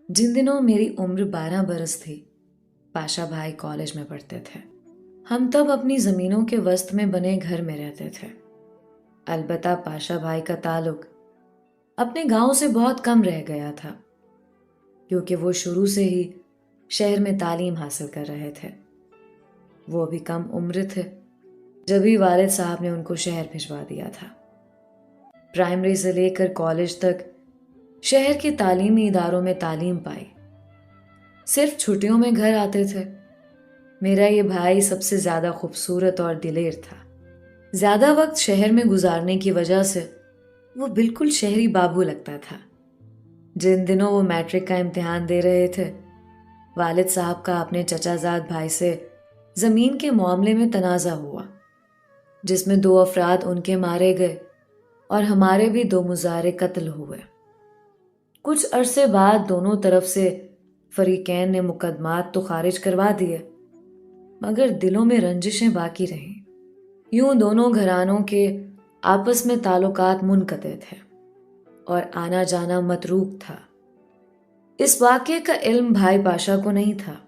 जिन दिनों मेरी उम्र 12 बरस थी, पाशा भाई कॉलेज में पढ़ते थे। हम तब अपनी ज़मीनों के वस्त में बने घर में रहते थे। अलबत्ता पाशा भाई का ताल्लुक अपने गांव से बहुत कम रह गया था, क्योंकि वो शुरू से ही शहर में तालीम हासिल कर रहे थे। वो अभी कम उम्र थे जब ही वालिद साहब ने उनको शहर भिजवा दिया था। प्राइमरी से लेकर कॉलेज तक शहर के तालीमी इदारों में तालीम पाई। सिर्फ छुट्टियों में घर आते थे। मेरा ये भाई सबसे ज्यादा खूबसूरत और दिलेर था। ज्यादा वक्त शहर में गुजारने की वजह से वो बिल्कुल शहरी बाबू लगता था। जिन दिनों वो मैट्रिक का इम्तिहान दे रहे थे, वालिद साहब का अपने चचाजाद भाई से जमीन के मामले में तनाज़ा हुआ, जिसमें 2 अफराद उनके मारे गए और हमारे भी 2 मुजारे कत्ल हुए। कुछ अरसे बाद दोनों तरफ से फरीकैन ने मुकदमात तो खारिज करवा दिए, मगर दिलों में रंजिशें बाकी रहीं। यूं दोनों घरानों के आपस में ताल्लुकात मुनक़ते थे और आना जाना मतरूक था। इस वाक़ये का इल्म भाई पाशा को नहीं था।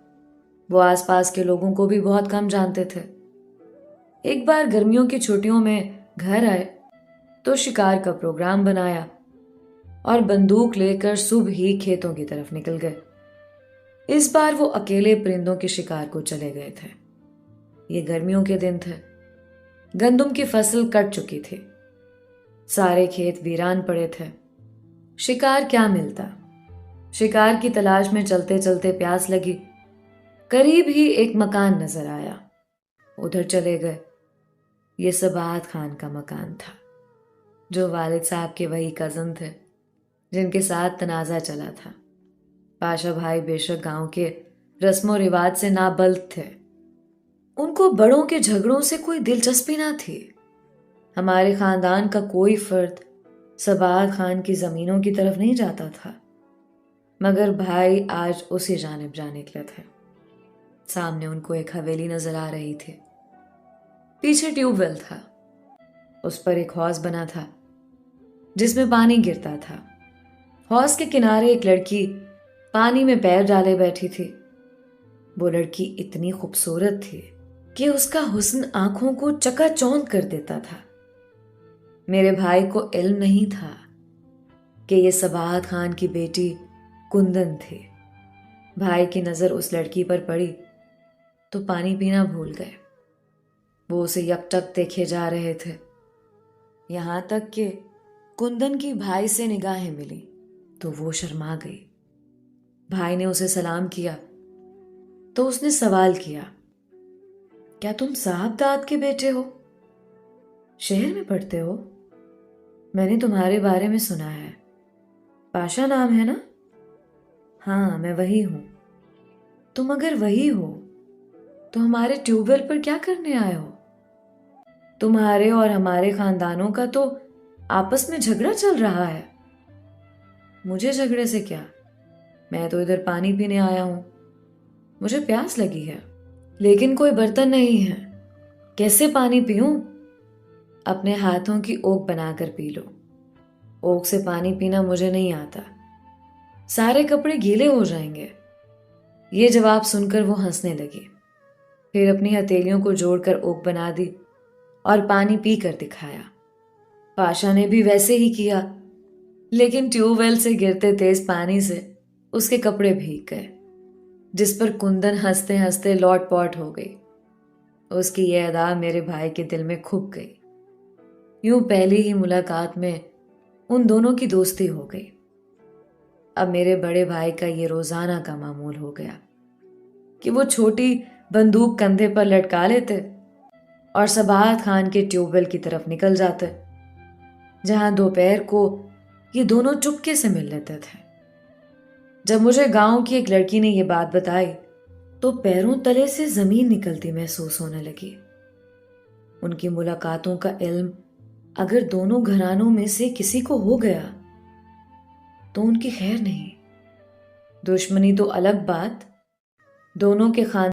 वो आसपास के लोगों को भी बहुत कम जानते थे। एक बार गर्मियों की छुट्टियों में घर आए तो शिकार का प्रोग्राम बनाया और बंदूक लेकर सुबह ही खेतों की तरफ निकल गए। इस बार वो अकेले परिंदों के शिकार को चले गए थे। ये गर्मियों के दिन थे। गंदम की फसल कट चुकी थी। सारे खेत वीरान पड़े थे। शिकार क्या मिलता। शिकार की तलाश में चलते चलते प्यास लगी। करीब ही एक मकान नजर आया। उधर चले गए। ये सबात खान का मकान था, जो वालिद साहब के वही कज़न थे जिनके साथ तनाज़ा चला था। पाशा भाई बेशक गांव के रस्मों रिवाज से नाबल्द थे। उनको बड़ों के झगड़ों से कोई दिलचस्पी ना थी। हमारे खानदान का कोई फर्द सबात खान की जमीनों की तरफ नहीं जाता था, मगर भाई आज उसी जानिब जा निकले थे। सामने उनको एक हवेली नजर आ रही थी। पीछे ट्यूबवेल था। उस पर एक हौज बना था जिसमें पानी गिरता था। हौज के किनारे एक लड़की पानी में पैर डाले बैठी थी। वो लड़की इतनी खूबसूरत थी कि उसका हुस्न आंखों को चकाचौंध कर देता था। मेरे भाई को इल्म नहीं था कि ये सबात खान की बेटी कुंदन थी। भाई की नजर उस लड़की पर पड़ी तो पानी पीना भूल गए। वो उसे यकटक देखे जा रहे थे, यहां तक कि कुंदन की भाई से निगाहें मिली तो वो शर्मा गई। भाई ने उसे सलाम किया तो उसने सवाल किया, क्या तुम साहबदाद के बेटे हो? शहर में पढ़ते हो? मैंने तुम्हारे बारे में सुना है। पाशा नाम है ना? हाँ, मैं वही हूं। तुम अगर वही हो तो हमारे ट्यूबवेल पर क्या करने आए हो? तुम्हारे और हमारे खानदानों का तो आपस में झगड़ा चल रहा है। मुझे झगड़े से क्या? मैं तो इधर पानी पीने आया हूं। मुझे प्यास लगी है, लेकिन कोई बर्तन नहीं है। कैसे पानी पीऊं? अपने हाथों की ओक बनाकर पी लो। ओक से पानी पीना मुझे नहीं आता। सारे कपड़े गीले हो जाएंगे। ये जवाब सुनकर वो हंसने लगी। फिर अपनी हथेलियों को जोड़कर ओक बना दी और पानी पी कर दिखाया। पाशा ने भी वैसे ही किया, लेकिन ट्यूबवेल से गिरते तेज पानी से उसके कपड़े भीग गए, जिस पर कुंदन हंसते हंसते लौट पौट हो गई। उसकी यह अदा मेरे भाई के दिल में खुप गई। यूं पहली ही मुलाकात में उन दोनों की दोस्ती हो गई। अब मेरे बड़े भाई का ये रोजाना का मामूल हो गया कि वो छोटी बंदूक कंधे पर लटका लेते और सबात खान के ट्यूबवेल की तरफ निकल जाते, जहां दोपहर को ये दोनों चुपके से मिल लेते थे। जब मुझे गांव की एक लड़की ने यह बात बताई तो पैरों तले से जमीन निकलती महसूस होने लगी। उनकी मुलाकातों का इल्म अगर दोनों घरानों में से किसी को हो गया तो उनकी खैर नहीं। दुश्मनी तो अलग बात, दोनों के खान